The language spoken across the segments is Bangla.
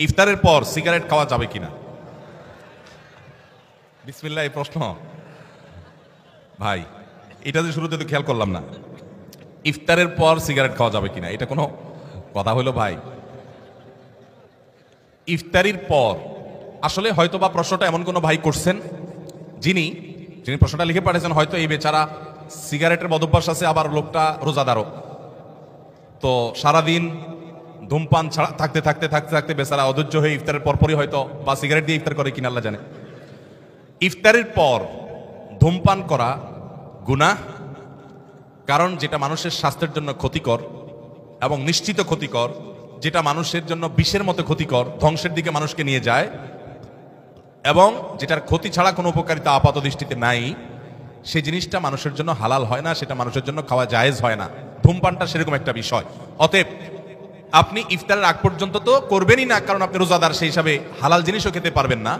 ইফতারের পর সিগারেট খাওয়া যাবে কিনা? বিসমিল্লাহ, এই প্রশ্ন ভাই, এটা যে শুরুতে তো খেয়াল করলাম না। ইফতারের পর সিগারেট খাওয়া যাবে কিনা, এটা কোনো কথা হলো ভাই? ইফতারির পর আসলে হয়তো বা প্রশ্নটা এমন কোনো ভাই করছেন যিনি প্রশ্নটা লিখে পাঠিয়েছেন, হয়তো এই বেচারা সিগারেটের বদভ্যাস আছে, আবার লোকটা রোজাদারও, তো সারাদিন ধূমপান ছাড়া থাকতে থাকতে থাকতে থাকতে বেচারা অধৈর্য হয়ে ইফতারের পরপরই হয়তো বা সিগারেট দিয়ে ইফতার করে কিনা আল্লাহ জানে। ইফতারের পর ধূমপান করা গুনাহ, কারণ যেটা মানুষের স্বাস্থ্যের জন্য ক্ষতিকর এবং নিশ্চিত ক্ষতিকর, যেটা মানুষের জন্য বিষের মতো ক্ষতিকর, ধ্বংসের দিকে মানুষকে নিয়ে যায়, এবং যেটার ক্ষতি ছাড়া কোনো উপকারিতা আপাত দৃষ্টিতে নাই, সেই জিনিসটা মানুষের জন্য হালাল হয় না, সেটা মানুষের জন্য খাওয়া জায়েজ হয় না। ধূমপানটা সেরকম একটা বিষয়। অতএব আপনি ইফতারের আগ পর্যন্ত তো করবেনই না, কারণ আপনি রোজাদার, সেই হিসাবে হালাল জিনিসও খেতে পারবেন না।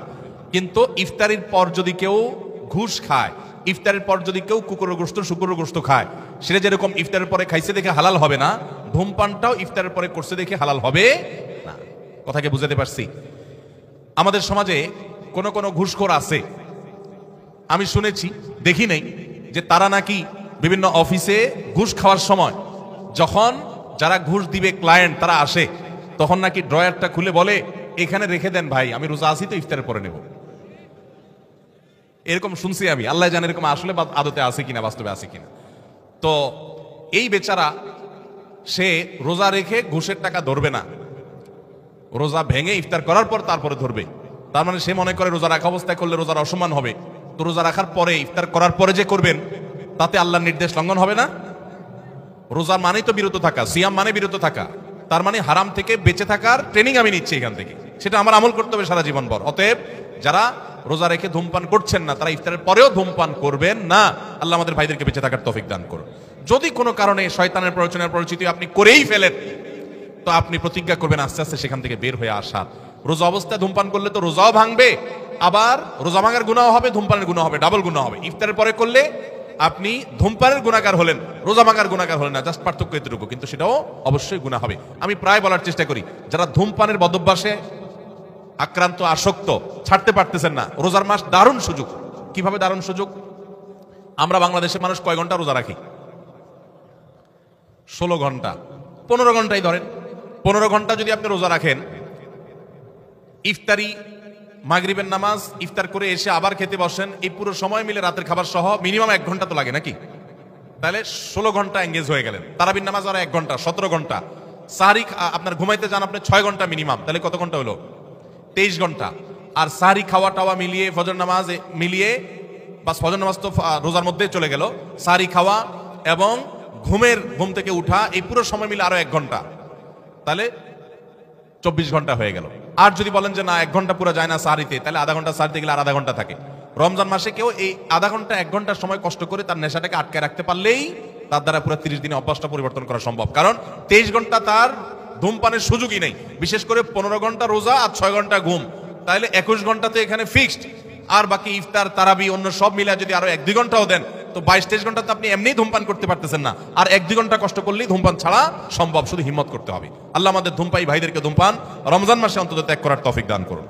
কিন্তু ইফতারির পর যদি কেউ ঘুষ খায়, ইফতারের পর যদি কেউ কুকুরের গোশত শুকুরের গোশত খায়, সেটা যেরকম ইফতারের পরে খাইছে দেখে হালাল হবে না, ধূমপানটাও ইফতারের পরে করছে দেখে হালাল হবে না। কথাকে বুঝাতে পারছি? আমাদের সমাজে কোন কোন ঘুষখোর আছে, আমি শুনেছি, দেখি নাই, যে তারা নাকি বিভিন্ন অফিসে ঘুষ খাওয়ার সময় যখন যারা ঘুষ দিবে ক্লায়েন্ট তারা আসে, তখন নাকি ড্রয়ারটা খুলে বলে, এখানে রেখে দেন ভাই, আমি রোজা আছি তো ইফতারের পরে নেব। এরকম শুনছি আমি, আল্লাহ জানে এরকম আসলে আদতে আছে কিনা, বাস্তবে আছে কিনা। তো এই বেচারা সে রোজা রেখে ঘুষের টাকা ধরবে না, রোজা ভেঙে ইফতার করার পর তারপরে ধরবে। তার মানে সে মনে করে রোজা রাখা অবস্থায় করলে রোজার অসম্মান হবে, তো রোজা রাখার পরে ইফতার করার পরে যে করবেন তাতে আল্লাহর নির্দেশ লঙ্ঘন হবে না? রোজার মানেই তো বিরত থাকা, সিয়াম মানে বিরত থাকা, তার মানে হারাম থেকে বেঁচে থাকার ট্রেনিং আমি নিচ্ছি এখান থেকে, সেটা আমার আমল করতে হবে সারা জীবন ভর। অতএব যারা রোজা রেখে ধূমপান করছেন না, তারা ইফতারের পরেও ধূমপান করবেন না। আল্লাহ আমাদের ভাইদেরকে বেঁচে থাকার তৌফিক দান করুন। যদি কোনো কারণে শয়তানের প্ররোচনার পরিচিতি আপনি করেই ফেলেন, তো আপনি প্রতিজ্ঞা করবেন আস্তে আস্তে সেখান থেকে বের হয়ে আসার। রোজা অবস্থায় ধূমপান করলে তো রোজাও ভাঙবে, আবার রোজা ভাঙার গুনাহ হবে, ধূমপানের গুনাহ হবে, ডাবল গুনাহ হবে। ইফতারের পরে করলে আপনি ধূমপানের গুনাহগার হলেন, রোজা ভাঙার গুনাহগার হলেন না, জাস্ট পার্থক্য এতটুকু, কিন্তু সেটাও অবশ্যই গুনাহ হবে। আমি প্রায় বলার চেষ্টা করি, যারা ধূমপানের বদভ্যাসে আক্রান্ত, আসক্ত, ছাড়তে পারতেছেন না, রোজার মাস দারুণ সুযোগ। কিভাবে দারুণ সুযোগ? আমরা বাংলাদেশের মানুষ কয় ঘন্টা রোজা রাখি? 16 ঘন্টা, 15 ঘন্টাই ধরেন। 15 ঘন্টা যদি আপনি রোজা রাখেন, ইফতারি, মাগরিবের নামাজ, ইফতার করে এসে আবার খেতে বসেন, এই পুরো সময় মিলে রাতের খাবার সহ মিনিমাম 1 ঘন্টা তো লাগে নাকি? তাহলে 16 ঘন্টা এঙ্গেজ হয়ে গেলেন। তারাবির নামাজ আর 1 ঘন্টা, 17 ঘন্টা। সাহারি আপনার ঘুমাইতে যান আপনি 6 ঘন্টা মিনিমাম, তাহলে কত ঘন্টা হলো? 23 ঘন্টা। আর সাহারি খাওয়া টাওয়া মিলিয়ে, ফজর নামাজ মিলিয়ে, বাস ফজর নামাজ তো রোজার মধ্যে চলে গেল, সাহারি খাওয়া এবং ঘুম থেকে উঠা, এই পুরো সময় মিলে আরো 1 ঘন্টা, তাহলে 24 ঘন্টা হয়ে গেল। আর যদি বলেন যে না 1 ঘন্টা পুরো যায় না সাহারিতে, তাহলে আধা ঘন্টা সাহারিতে গেলে আর আধা ঘন্টা থাকে। রমজান মাসে কেউ এই আধা ঘন্টা 1 ঘন্টার সময় কষ্ট করে তার নেশাটাকে আটকে রাখতে পারলেই তার দ্বারা পুরো 30 দিনে অভ্যাসটা পরিবর্তন করা সম্ভব। কারণ 23 ঘন্টা তার ধূমপানের সুযোগই নেই, বিশেষ করে 15 ঘন্টা রোজা আর 6 ঘন্টা ঘুম, তাহলে 21 ঘন্টাতে এখানে ফিক্সড। আর বাকি ইফতার, তারাবি, অন্য সব মিলে যদি আরো 1-2 ঘন্টাও দেন, তো 22-23 ঘন্টা তো আপনি এমনি ধূমপান করতে পারতেছেন না, আর 1-2 ঘন্টা কষ্ট করলেই ধূমপান ছাড়া সম্ভব, শুধু হিম্মত করতে হবে। আল্লাহ আমাদের ধূমপায়ী ভাইদেরকে ধূমপান রমজান মাসে অন্তত ত্যাগ করার তৌফিক দান করুন।